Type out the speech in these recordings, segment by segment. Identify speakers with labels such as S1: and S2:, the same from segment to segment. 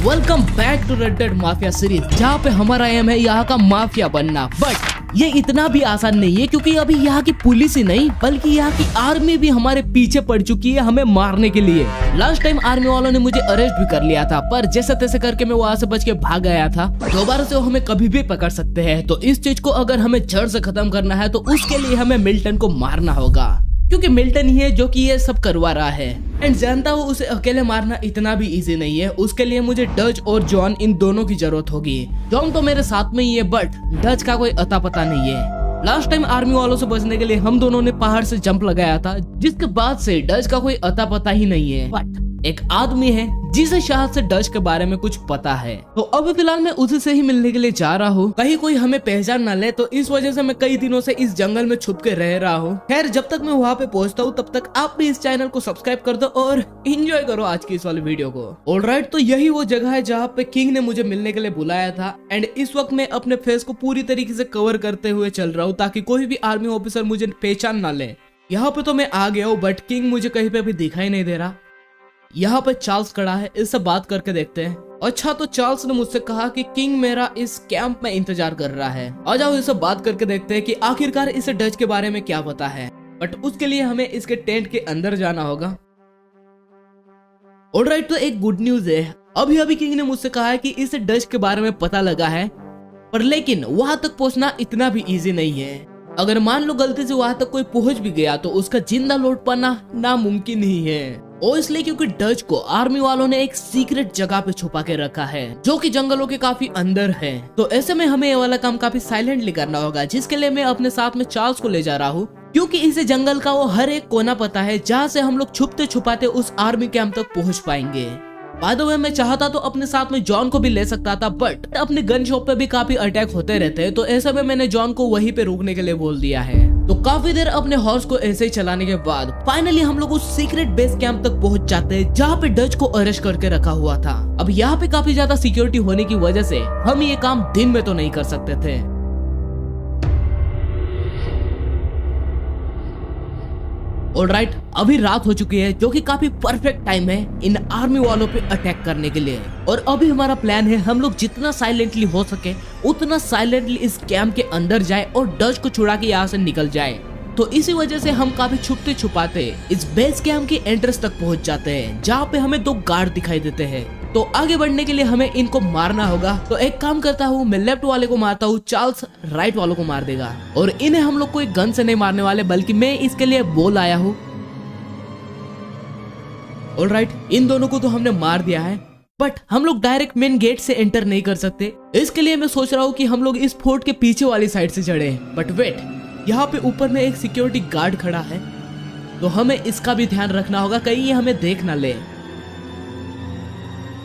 S1: Welcome back to Red Dead mafia series, जहाँ पे हमारा एम है यहाँ का माफिया बनना। बट ये इतना भी आसान नहीं है, क्योंकि अभी यहाँ की पुलिस ही नहीं बल्कि यहाँ की आर्मी भी हमारे पीछे पड़ चुकी है हमें मारने के लिए। लास्ट टाइम आर्मी वालों ने मुझे अरेस्ट भी कर लिया था, पर जैसे तैसे करके मैं वहाँ से बच के भाग गया था। दोबारा से वो हमें कभी भी पकड़ सकते हैं, तो इस चीज को अगर हमें जड़ से खत्म करना है तो उसके लिए हमें मिल्टन को मारना होगा, क्योंकि मिल्टन ही है जो कि ये सब करवा रहा है। एंड जानता हूँ उसे अकेले मारना इतना भी इजी नहीं है। उसके लिए मुझे डच और जॉन इन दोनों की जरूरत होगी। जॉन तो मेरे साथ में ही है, बट डच का कोई अता पता नहीं है। लास्ट टाइम आर्मी वालों से बचने के लिए हम दोनों ने पहाड़ से जंप लगाया था, जिसके बाद से डच का कोई अता पता ही नहीं है। बट एक आदमी है जिसे शायद से डच के बारे में कुछ पता है, तो अभी फिलहाल मैं उसी से ही मिलने के लिए जा रहा हूँ। कहीं कोई हमें पहचान ना ले, तो इस वजह से मैं कई दिनों से इस जंगल में छुप के रह रहा हूँ। खैर, जब तक मैं वहाँ पे पहुँचता हूँ तब तक आप भी इस चैनल को सब्सक्राइब कर दो और एंजॉय करो आज की इस वाली वीडियो को। ऑलराइट, तो यही वो जगह है जहाँ पे किंग ने मुझे मिलने के लिए बुलाया था। एंड इस वक्त मैं अपने फेस को पूरी तरीके से कवर करते हुए चल रहा हूँ, ताकि कोई भी आर्मी ऑफिसर मुझे पहचान ना ले। यहाँ पे तो मैं आ गया हूँ, बट किंग मुझे कहीं पे भी दिखाई नहीं दे रहा। यहाँ पे चार्ल्स खड़ा है, इससे बात करके देखते हैं। अच्छा, तो चार्ल्स ने मुझसे कहा कि किंग मेरा इस कैंप में इंतजार कर रहा है। आ जाओ इससे बात करके देखते हैं कि आखिरकार इसे डच के बारे में क्या पता है। बट उसके लिए हमें इसके टेंट के अंदर जाना होगा। ऑलराइट, तो एक गुड न्यूज है। अभी अभी किंग ने मुझसे कहा है कि इसे डच के बारे में पता लगा है, पर लेकिन वहां तक पहुंचना इतना भी इजी नहीं है। अगर मान लो गलती से वहां तक कोई पहुंच भी गया तो उसका जिंदा लौट पाना नामुमकिन ही है। और इसलिए क्योंकि डच को आर्मी वालों ने एक सीक्रेट जगह पे छुपा के रखा है, जो कि जंगलों के काफी अंदर है। तो ऐसे में हमें ये वाला काम काफी साइलेंटली करना होगा, जिसके लिए मैं अपने साथ में चार्ल्स को ले जा रहा हूँ, क्योंकि इसे जंगल का वो हर एक कोना पता है जहाँ से हम लोग छुपते छुपाते उस आर्मी कैंप तक पहुँच पाएंगे। बाय द वे, मैं चाहता तो अपने साथ में जॉन को भी ले सकता था, बट अपने गन शॉप पे भी काफी अटैक होते रहते हैं, तो ऐसे में मैंने जॉन को वहीं पे रुकने के लिए बोल दिया है। तो काफी देर अपने हॉर्स को ऐसे ही चलाने के बाद फाइनली हम लोग उस सीक्रेट बेस कैंप तक पहुंच जाते हैं, जहाँ पे डच को अरेस्ट करके रखा हुआ था। अब यहाँ पे काफी ज्यादा सिक्योरिटी होने की वजह से हम ये काम दिन में तो नहीं कर सकते थे। ऑलराइट, अभी रात हो चुकी है, जो कि काफी परफेक्ट टाइम है इन आर्मी वालों पे अटैक करने के लिए। और अभी हमारा प्लान है हम लोग जितना साइलेंटली हो सके उतना साइलेंटली इस कैंप के अंदर जाए और डच को छुड़ा के यहाँ से निकल जाए। तो इसी वजह से हम काफी छुपते छुपाते इस बेस कैंप के एंट्रेंस तक पहुंच जाते हैं, जहाँ पे हमें 2 गार्ड दिखाई देते हैं। तो आगे बढ़ने के लिए हमें इनको मारना होगा। तो एक काम करता हूँ, मैं लेफ्ट वाले को मारता हूँ, चार्ल्स राइट वालों को मार देगा। और इन्हें हम लोग कोई गन से नहीं मारने वाले, बल्कि मैं इसके लिए बोल आया हूँ। ऑलराइट, इन दोनों को तो हमने मार दिया है, बट हम लोग डायरेक्ट मेन गेट से एंटर नहीं कर सकते। इसके लिए मैं सोच रहा हूँ कि हम लोग इस फोर्ट के पीछे वाली साइड से चढ़े। बट वेट, यहाँ पे ऊपर में एक सिक्योरिटी गार्ड खड़ा है, तो हमें इसका भी ध्यान रखना होगा कहीं ये हमें देख ना ले।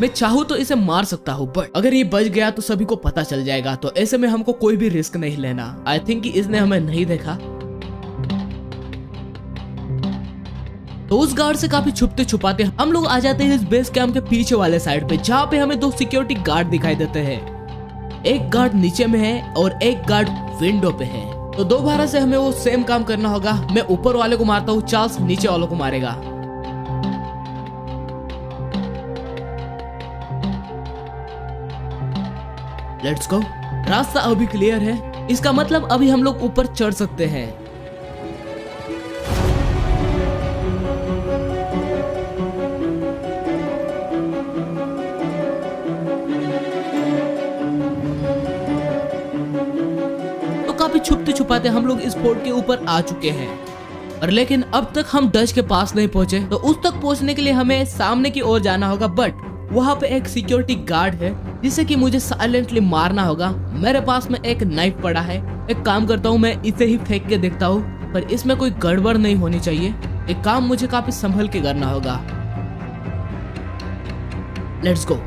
S1: मैं चाहूँ तो इसे मार सकता हूँ, बट अगर ये बच गया तो सभी को पता चल जाएगा, तो ऐसे में हमको कोई भी रिस्क नहीं लेना। आई थिंक कि इसने हमें नहीं देखा। तो उस गार्ड से काफी छुपते छुपाते हम लोग आ जाते हैं इस बेस कैंप के पीछे वाले साइड पे, जहाँ पे हमें 2 सिक्योरिटी गार्ड दिखाई देते हैं। एक गार्ड नीचे में है और एक गार्ड विंडो पे है। तो दोबारा से हमें वो सेम काम करना होगा। मैं ऊपर वाले को मारता हूँ, चार्ल्स नीचे वालों को मारेगा। Let's go. रास्ता अभी क्लियर है, इसका मतलब अभी हम लोग ऊपर चढ़ सकते हैं। तो काफी छुपते छुपाते हम लोग इस फोर्ट के ऊपर आ चुके हैं, और लेकिन अब तक हम डच के पास नहीं पहुंचे। तो उस तक पहुंचने के लिए हमें सामने की ओर जाना होगा, बट वहाँ पे एक सिक्योरिटी गार्ड है जिसे कि मुझे साइलेंटली मारना होगा। मेरे पास में एक नाइफ पड़ा है। एक काम करता हूँ, मैं इसे ही फेंक के देखता हूँ, पर इसमें कोई गड़बड़ नहीं होनी चाहिए। एक काम मुझे काफी संभल के करना होगा। Let's go.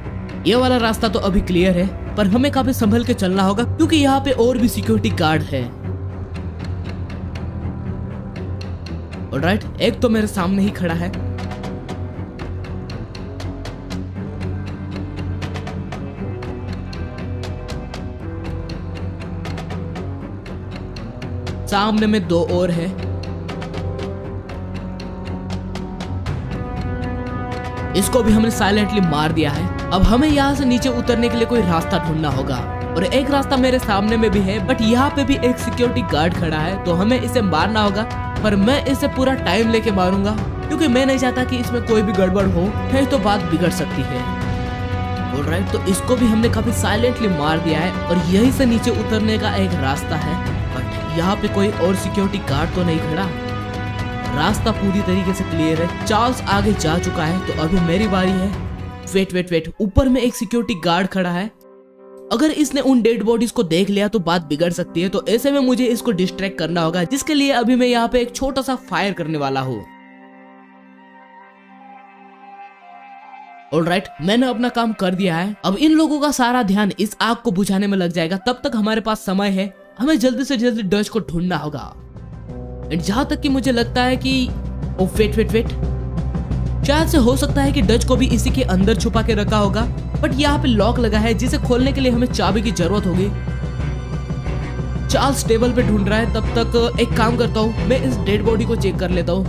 S1: ये वाला रास्ता तो अभी क्लियर है, पर हमें काफी संभल के चलना होगा, क्योंकि यहाँ पे और भी सिक्योरिटी गार्ड है। ऑलराइट, एक तो मेरे सामने ही खड़ा है। सामने में 2 और है। इसको भी हमने साइलेंटली मार दिया है। अब हमें यहाँ से नीचे उतरने के लिए कोई रास्ता ढूंढना होगा और एक रास्ता मेरे सामने में भी है, बट यहाँ पे भी एक सिक्योरिटी गार्ड खड़ा है, तो हमें इसे मारना होगा। पर मैं इसे पूरा टाइम लेके मारूंगा क्योंकि मैं नहीं चाहता कि इसमें कोई भी गड़बड़ हो, नहीं तो बात बिगड़ सकती है। ऑलराइट, तो इसको भी हमने काफी साइलेंटली मार दिया है और यहीं से नीचे उतरने का एक रास्ता है, बट यहाँ पे कोई और सिक्योरिटी गार्ड तो नहीं खड़ा। रास्ता पूरी तरीके से क्लियर है, चार्ल्स आगे जा चुका है, तो अभी मेरी बारी है। वेट, ऊपर में एक सिक्योरिटी गार्ड खड़ा है। अगर इसने उन डेड बॉडीज को देख लिया तो बात बिगड़ सकती है, तो ऐसे में मुझे इसको डिस्ट्रैक्ट करना होगा, जिसके लिए अभी मैं यहाँ पे एक छोटा सा फायर करने वाला हूँ। ऑलराइट, मैंने अपना काम कर दिया है। अब इन लोगों का सारा ध्यान इस आग को बुझाने में लग जाएगा, तब तक हमारे पास समय है। हमें जल्दी से जल्दी डच को ढूंढना होगा। एंड जहां तक कि मुझे लगता है कि वेट, शायद से हो सकता है कि डच को भी इसी के अंदर छुपा के रखा होगा, बट यहाँ पे लॉक लगा है जिसे खोलने के लिए हमें चाबी की जरूरत होगी। चार्ल्स टेबल पे ढूंढ रहा है, तब तक एक काम करता हूँ, मैं इस डेड बॉडी को चेक कर लेता हूँ।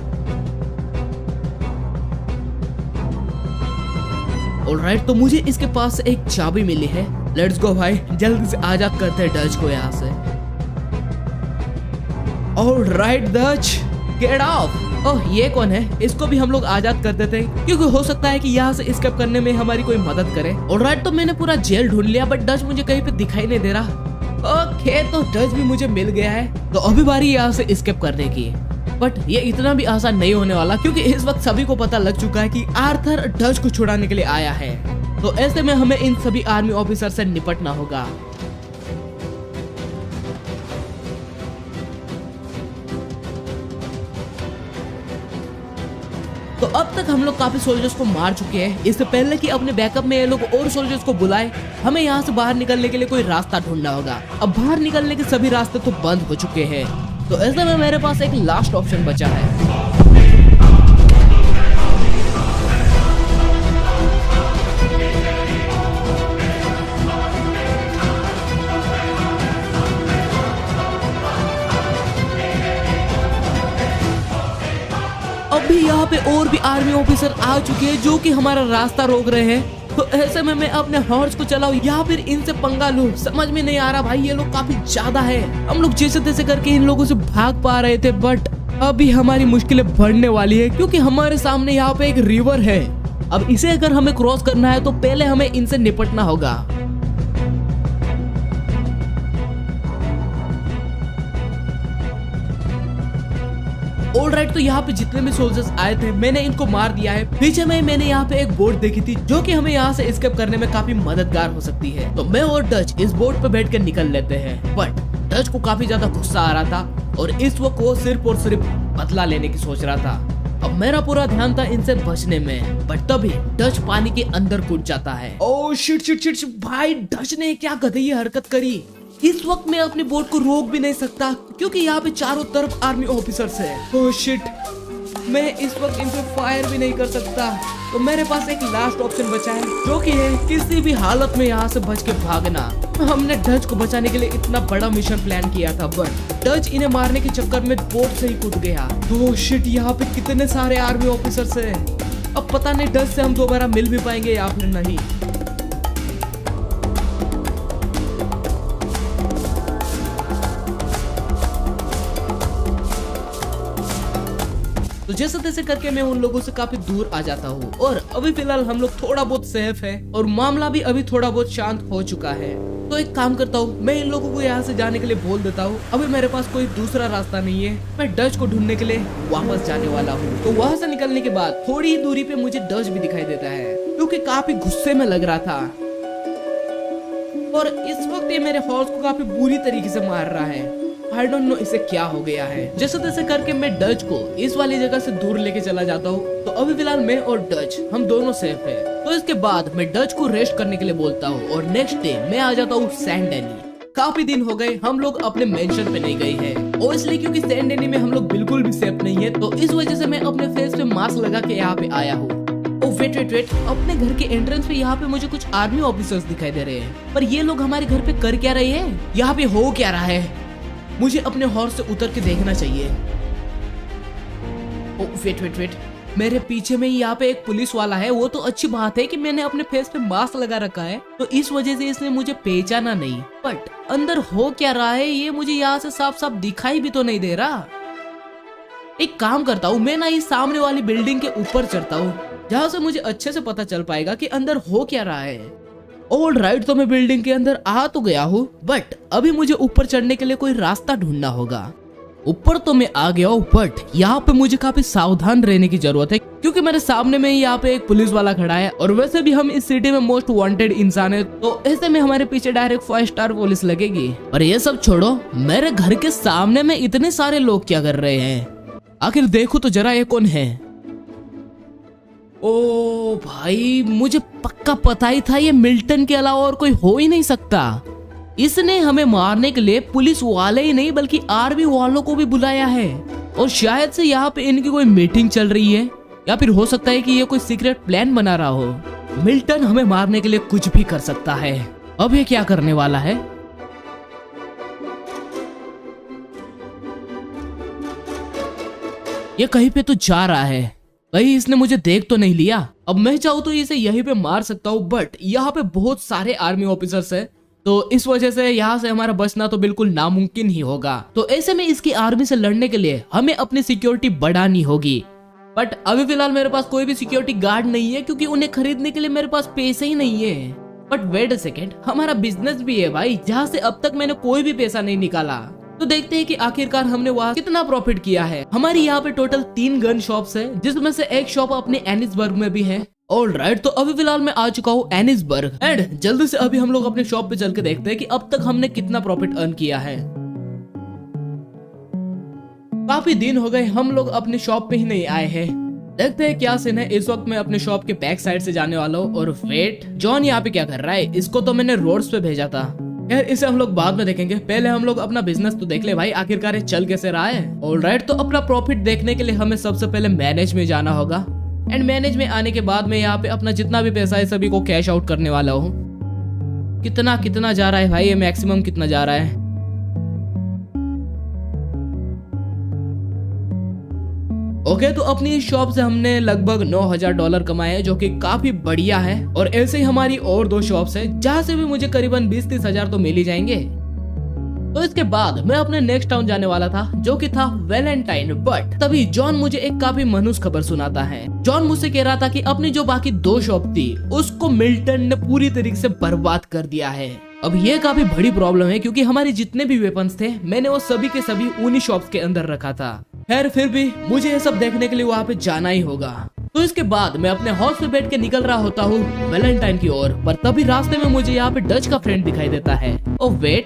S1: ऑलराइट, तो मुझे इसके पास एक चाबी मिली है। लेट्स गो भाई, जल्दी से आजाद करते हैं डच को यहाँ से। Alright Dutch, get off. Oh, ये कौन है? इसको भी हम लोग आजाद कर देते हैं क्योंकि हो सकता है कि यहाँ से एस्केप करने में हमारी कोई मदद करे। ऑलराइट, तो मैंने पूरा जेल ढूंढ लिया, बट डच मुझे कहीं पे दिखाई नहीं दे रहा। ओके, तो डच भी मुझे मिल गया है, तो अभी बारी यहाँ से एस्केप करने की। बट ये इतना भी आसान नहीं होने वाला क्योंकि इस वक्त सभी को पता लग चुका है कि आर्थर डच को छुड़ाने के लिए आया है, तो ऐसे में हमें इन सभी आर्मी ऑफिसर से निपटना होगा। तो अब तक हम लोग काफी सोल्जर्स को मार चुके हैं। इससे पहले कि अपने बैकअप में ये लोग और सोल्जर्स को बुलाए, हमें यहाँ से बाहर निकलने के लिए कोई रास्ता ढूंढना होगा। अब बाहर निकलने के सभी रास्ते तो बंद हो चुके हैं, तो ऐसे में मेरे पास एक लास्ट ऑप्शन बचा है। अभी यहाँ पे और भी आर्मी ऑफिसर आ चुके हैं जो कि हमारा रास्ता रोक रहे हैं, तो ऐसे में मैं अपने हॉर्स को चलाऊं या फिर इनसे पंगा लूं, समझ में नहीं आ रहा भाई। ये लोग काफी ज्यादा है। हम लोग जैसे तैसे करके इन लोगों से भाग पा रहे थे, बट अभी हमारी मुश्किलें बढ़ने वाली है क्योंकि हमारे सामने यहाँ पे एक रिवर है। अब इसे अगर हमें क्रॉस करना है तो पहले हमें इनसे निपटना होगा। ऑलराइट, तो यहाँ पे जितने भी सोल्जर्स आए थे मैंने इनको मार दिया है। पीछे में मैंने यहाँ पे एक बोट देखी थी जो कि हमें यहाँ से एस्केप करने में काफी मददगार हो सकती है, तो मैं और डच इस बोट पे बैठ कर निकल लेते हैं। बट डच को काफी ज्यादा गुस्सा आ रहा था और इस वक्त वो सिर्फ और सिर्फ बदला लेने की सोच रहा था। अब मेरा पूरा ध्यान था इनसे बचने में, बट तभी डच पानी के अंदर कूद जाता है। ओह शिट भाई, डच ने क्या गधई हरकत करी। इस वक्त मैं अपनी बोट को रोक भी नहीं सकता क्योंकि यहाँ पे चारों तरफ आर्मी ऑफिसर्स हैं। ओह शिट, मैं इस वक्त इन पे फायर भी नहीं कर सकता, तो मेरे पास एक लास्ट ऑप्शन बचा है जो कि है किसी भी हालत में यहाँ से बच के भागना। हमने डच को बचाने के लिए इतना बड़ा मिशन प्लान किया था, बट डच इन्हें मारने के चक्कर में बोट से ही कूद गया। ओह शिट, यहाँ पे कितने सारे आर्मी ऑफिसर्स हैं। अब पता नहीं डच से हम दोबारा मिल भी पाएंगे या फिर नहीं। तो जैसे तैसे करके मैं उन लोगों से काफी दूर आ जाता हूँ और अभी फिलहाल हम लोग थोड़ा बहुत सेफ है और मामला भी अभी थोड़ा बहुत शांत हो चुका है। तो एक काम करता हूँ, मैं इन लोगों को यहाँ से जाने के लिए बोल देता हूँ। अभी मेरे पास कोई दूसरा रास्ता नहीं है, मैं डच को ढूंढने के लिए वापस जाने वाला हूँ। तो वहाँ से निकलने के बाद थोड़ी ही दूरी पे मुझे डच भी दिखाई देता है क्योंकि काफी गुस्से में लग रहा था और इस वक्त ये मेरे हॉर्स को काफी बुरी तरीके से मार रहा है। आई डोंट नो इसे क्या हो गया है। जैसे तैसे करके मैं डच को इस वाली जगह से दूर लेके चला जाता हूँ। तो अभी फिलहाल मैं और डच हम दोनों सेफ है। तो इसके बाद मैं डच को रेस्ट करने के लिए बोलता हूँ और नेक्स्ट डे मैं आ जाता हूँ सैन डेनी। काफी दिन हो गए हम लोग अपने मेंशन पे नहीं गए हैं और इसलिए क्योंकि सैन डेनी में हम लोग बिल्कुल भी सेफ नहीं है, तो इस वजह से मैं अपने फेस पे मास्क लगा के यहाँ पे आया हूँ। वेट, अपने घर के एंट्रेंस पे यहाँ पे मुझे कुछ आर्मी ऑफिसर्स दिखाई दे रहे हैं, पर ये लोग हमारे घर पे कर क्या रहे हैं? यहाँ पे हो क्या रहा है? मुझे अपने हॉर्स से उतर के देखना चाहिए। वेट, मेरे पीछे में यहाँ पे एक पुलिस वाला है। वो तो अच्छी बात है कि मैंने अपने फेस पे मास्क लगा रखा है, तो इस वजह से इसने मुझे पहचाना नहीं। बट अंदर हो क्या रहा है ये मुझे यहाँ से साफ साफ दिखाई भी तो नहीं दे रहा। एक काम करता हूँ, मैं ना इस सामने वाली बिल्डिंग के ऊपर चढ़ता हूँ, जहाँ से मुझे अच्छे से पता चल पाएगा कि अंदर हो क्या रहा है। ऑल राइट, तो मैं बिल्डिंग के अंदर आ तो गया हूँ, बट अभी मुझे ऊपर चढ़ने के लिए कोई रास्ता ढूंढना होगा। ऊपर तो मैं आ गया हूँ, बट यहाँ पे मुझे काफी सावधान रहने की जरूरत है, क्योंकि मेरे सामने में यहाँ पे एक पुलिस वाला खड़ा है, और वैसे भी हम इस सिटी में मोस्ट वांटेड इंसान है, तो ऐसे में हमारे पीछे डायरेक्ट 5 स्टार पुलिस लगेगी। और ये सब छोड़ो, मेरे घर के सामने में इतने सारे लोग क्या कर रहे हैं? आखिर देखो तो जरा ये कौन है। ओ भाई, मुझे पक्का पता ही था ये मिल्टन के अलावा और कोई हो ही नहीं सकता। इसने हमें मारने के लिए पुलिस वाले ही नहीं बल्कि आर्मी वालों को भी बुलाया है, और शायद से यहाँ पे इनकी कोई मीटिंग चल रही है, या फिर हो सकता है कि ये कोई सीक्रेट प्लान बना रहा हो। मिल्टन हमें मारने के लिए कुछ भी कर सकता है। अब ये क्या करने वाला है? ये कहीं पे तो जा रहा है, कहीं इसने मुझे देख तो नहीं लिया। अब मैं चाहूँ तो इसे यहीं पे मार सकता हूँ, बट यहाँ पे बहुत सारे आर्मी ऑफिसर्स हैं, तो इस वजह से यहाँ से हमारा बचना तो बिल्कुल नामुमकिन ही होगा। तो ऐसे में इसकी आर्मी से लड़ने के लिए हमें अपनी सिक्योरिटी बढ़ानी होगी। बट अभी फिलहाल मेरे पास कोई भी सिक्योरिटी गार्ड नहीं है, क्योंकि उन्हें खरीदने के लिए मेरे पास पैसे ही नहीं है। बट वेट अ सेकेंड, हमारा बिजनेस भी है भाई, जहाँ से अब तक मैंने कोई भी पैसा नहीं निकाला। तो देखते हैं कि आखिरकार हमने वहाँ कितना प्रॉफिट किया है। हमारी यहाँ पे टोटल 3 गन शॉप्स है, जिसमें से एक शॉप अपने एनिसबर्ग में भी है। ऑल राइट, तो अभी फिलहाल मैं आ चुका हूँ एनिसबर्ग, एंड जल्दी से अभी हम लोग अपने शॉप पे चल के देखते हैं कि अब तक हमने कितना प्रॉफिट अर्न किया है। काफी दिन हो गए हम लोग अपने शॉप पे ही नहीं आए हैं। देखते हैं क्या सीन है। इस वक्त मैं अपने शॉप के बैक साइड से जाने वाला हूँ। और वेट, जॉन यहाँ पे क्या कर रहा है? इसको तो मैंने रोड्स पे भेजा था। यार इसे हम लोग बाद में देखेंगे, पहले हम लोग अपना बिजनेस तो देख ले भाई, आखिरकार ये चल कैसे रहा है। ऑलराइट, तो अपना प्रॉफिट देखने के लिए हमें सबसे पहले मैनेज में जाना होगा, एंड मैनेज में आने के बाद में यहाँ पे अपना जितना भी पैसा है सभी को कैश आउट करने वाला हूँ। कितना कितना जा रहा है भाई? ये मैक्सिमम कितना जा रहा है? ओके, तो अपनी इस शॉप से हमने लगभग $9,000 कमाए हैं, जो कि काफी बढ़िया है। और ऐसे ही हमारी और 2 शॉप्स हैं, जहाँ से भी मुझे करीबन 20-30 हजार तो मिल ही जाएंगे। तो इसके बाद मैं अपने नेक्स्ट टाउन जाने वाला था, जो कि था वैलेंटाइन। बट तभी जॉन मुझे एक काफी मनुष्य खबर सुनाता है। जॉन मुझसे कह रहा था कि अपनी जो बाकी 2 शॉप थी उसको मिल्टन ने पूरी तरीके से बर्बाद कर दिया है। अब ये काफी बड़ी प्रॉब्लम है, क्योंकि हमारे जितने भी वेपन्स थे मैंने वो सभी के सभी उन्हीं शॉप्स के अंदर रखा था। खैर फिर भी मुझे ये सब देखने के लिए वहाँ पे जाना ही होगा। तो इसके बाद मैं अपने हाउस पे बैठ के निकल रहा होता हूँ वैलेंटाइन की ओर, पर तभी रास्ते में मुझे यहाँ पे डच का फ्रेंड दिखाई देता है। ओ वेट,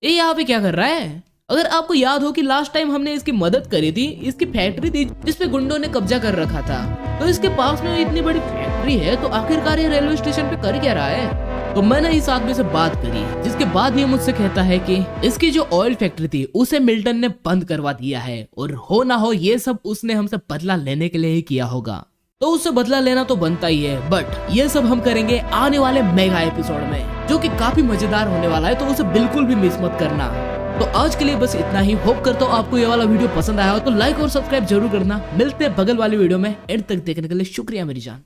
S1: ये यहाँ पे क्या कर रहा है? अगर आपको याद हो कि लास्ट टाइम हमने इसकी मदद करी थी, इसकी फैक्ट्री थी जिसपे गुंडों ने कब्जा कर रखा था, तो इसके पास में इतनी बड़ी फैक्ट्री है, तो आखिरकार ये रेलवे स्टेशन पे कर क्या रहा है? तो मैंने इस आदमी से बात करी, जिसके बाद ये मुझसे कहता है कि इसकी जो ऑयल फैक्ट्री थी उसे मिल्टन ने बंद करवा दिया है, और हो ना हो ये सब उसने हमसे बदला लेने के लिए ही किया होगा। तो उससे बदला लेना तो बनता ही है, बट ये सब हम करेंगे आने वाले मेगा एपिसोड में, जो कि काफी मजेदार होने वाला है, तो उसे बिल्कुल भी मिस मत करना। तो आज के लिए बस इतना ही। होप करता हूँ आपको ये वाला वीडियो पसंद आया हो, तो लाइक और सब्सक्राइब जरूर करना। मिलते हैं बगल वाली वीडियो में। एंड तक देखने के लिए शुक्रिया मेरी जान।